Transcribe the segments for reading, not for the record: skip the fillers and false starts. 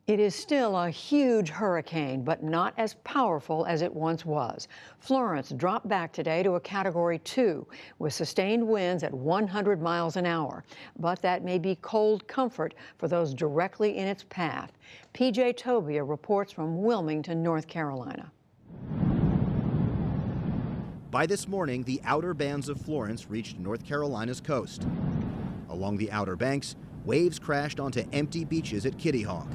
It is still a huge hurricane, but not as powerful as it once was. Florence dropped back today to a Category 2 with sustained winds at 100 miles an hour. But that may be cold comfort for those directly in its path. PJ Tobia reports from Wilmington, North Carolina. By this morning, the outer bands of Florence reached North Carolina's coast. Along the outer banks, waves crashed onto empty beaches at Kitty Hawk.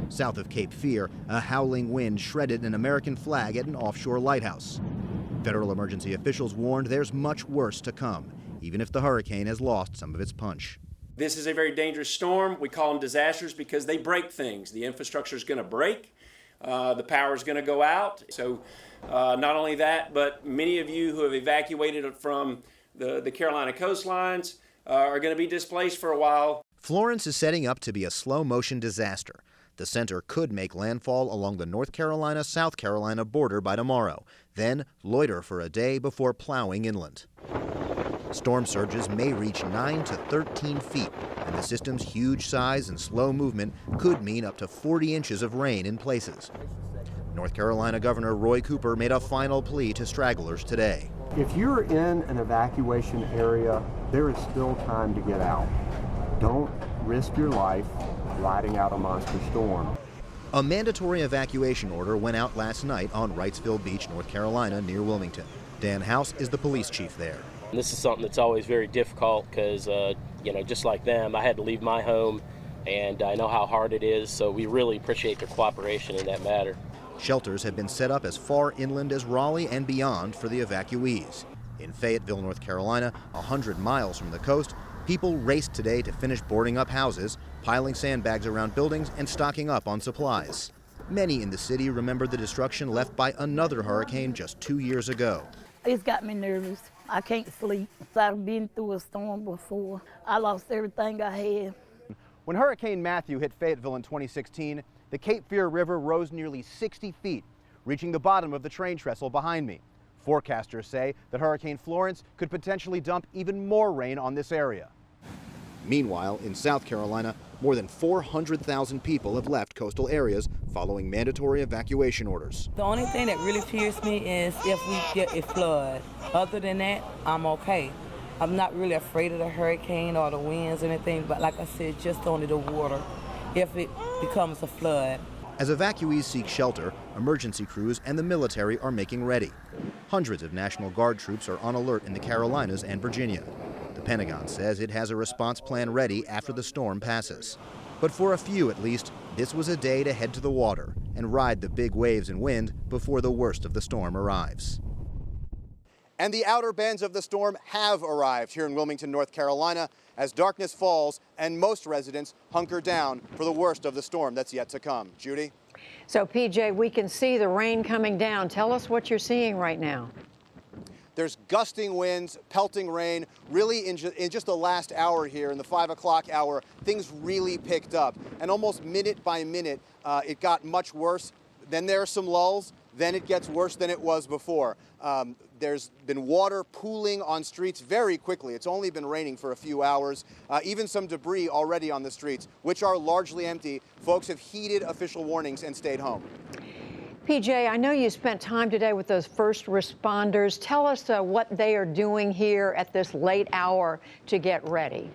South of Cape Fear, a howling wind shredded an American flag at an offshore lighthouse. Federal emergency officials warned there's much worse to come, even if the hurricane has lost some of its punch. This is a very dangerous storm. We call them disasters because they break things. The infrastructure is going to break. The power is going to go out. So not only that, but many of you who have evacuated from the Carolina coastlines are going to be displaced for a while. Florence is setting up to be a slow-motion disaster. The center could make landfall along the North Carolina-South Carolina border by tomorrow, then loiter for a day before plowing inland. Storm surges may reach 9 to 13 feet, and the system's huge size and slow movement could mean up to 40 inches of rain in places. North Carolina Governor Roy Cooper made a final plea to stragglers today. If you're in an evacuation area, there is still time to get out. Don't risk your life riding out a monster storm. A mandatory evacuation order went out last night on Wrightsville Beach, North Carolina, near Wilmington. Dan House is the police chief there. This is something that's always very difficult because, just like them, I had to leave my home, and I know how hard it is, so we really appreciate their cooperation in that matter. Shelters have been set up as far inland as Raleigh and beyond for the evacuees. In Fayetteville, North Carolina, 100 miles from the coast, people raced today to finish boarding up houses, piling sandbags around buildings, and stocking up on supplies. Many in the city remember the destruction left by another hurricane just 2 years ago. It's got me nervous. I can't sleep. I've been through a storm before. I lost everything I had. When Hurricane Matthew hit Fayetteville in 2016, the Cape Fear River rose nearly 60 feet, reaching the bottom of the train trestle behind me. Forecasters say that Hurricane Florence could potentially dump even more rain on this area. Meanwhile, in South Carolina, more than 400,000 people have left coastal areas following mandatory evacuation orders. The only thing that really fears me is if we get a flood. Other than that, I'm okay. I'm not really afraid of the hurricane or the winds or anything, but like I said, just only the water if it becomes a flood. As evacuees seek shelter, emergency crews and the military are making ready. Hundreds of National Guard troops are on alert in the Carolinas and Virginia. The Pentagon says it has a response plan ready after the storm passes. But for a few at least, this was a day to head to the water and ride the big waves and wind before the worst of the storm arrives. And the outer bands of the storm have arrived here in Wilmington, North Carolina, as darkness falls and most residents hunker down for the worst of the storm that's yet to come. Judy? So, PJ, we can see the rain coming down. Tell us what you're seeing right now. There's gusting winds, pelting rain. Really, in just the last hour here, in the 5 o'clock hour, things really picked up. And almost minute by minute, it got much worse. Then there are some lulls. Then it gets worse than it was before. There's been water pooling on streets very quickly. It's only been raining for a few hours. Even some debris already on the streets, which are largely empty. Folks have heeded official warnings and stayed home. PJ, I know you spent time today with those first responders. Tell us what they are doing here at this late hour to get ready.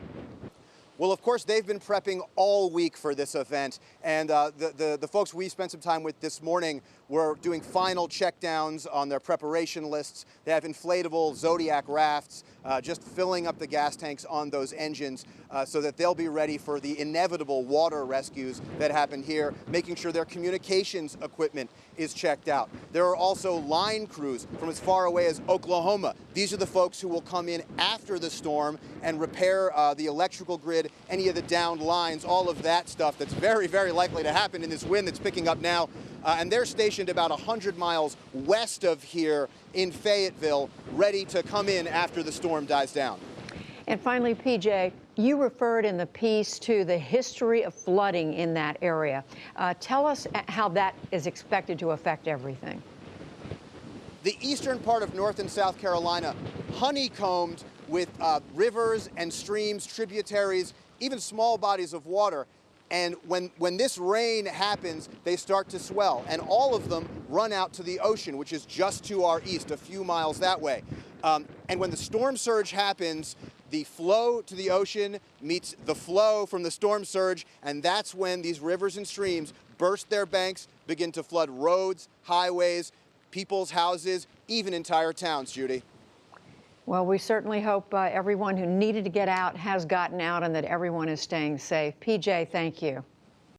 Well, of course, they've been prepping all week for this event, and the folks we spent some time with this morning were doing final checkdowns on their preparation lists. They have inflatable Zodiac rafts, just filling up the gas tanks on those engines so that they'll be ready for the inevitable water rescues that happen here, making sure their communications equipment is checked out. There are also line crews from as far away as Oklahoma. These are the folks who will come in after the storm and repair the electrical grid, any of the downed lines, all of that stuff that's very, very likely to happen in this wind that's picking up now. And they're stationed about 100 miles west of here in Fayetteville, ready to come in after the storm dies down. And finally, PJ, you referred in the piece to the history of flooding in that area. Tell us how that is expected to affect everything. The eastern part of North and South Carolina, honeycombed with rivers and streams, tributaries, even small bodies of water. And when this rain happens, they start to swell, and all of them run out to the ocean, which is just to our east, a few miles that way. And when the storm surge happens, the flow to the ocean meets the flow from the storm surge, and that's when these rivers and streams burst their banks, begin to flood roads, highways, people's houses, even entire towns, Judy. Well, we certainly hope everyone who needed to get out has gotten out and that everyone is staying safe. PJ, thank you.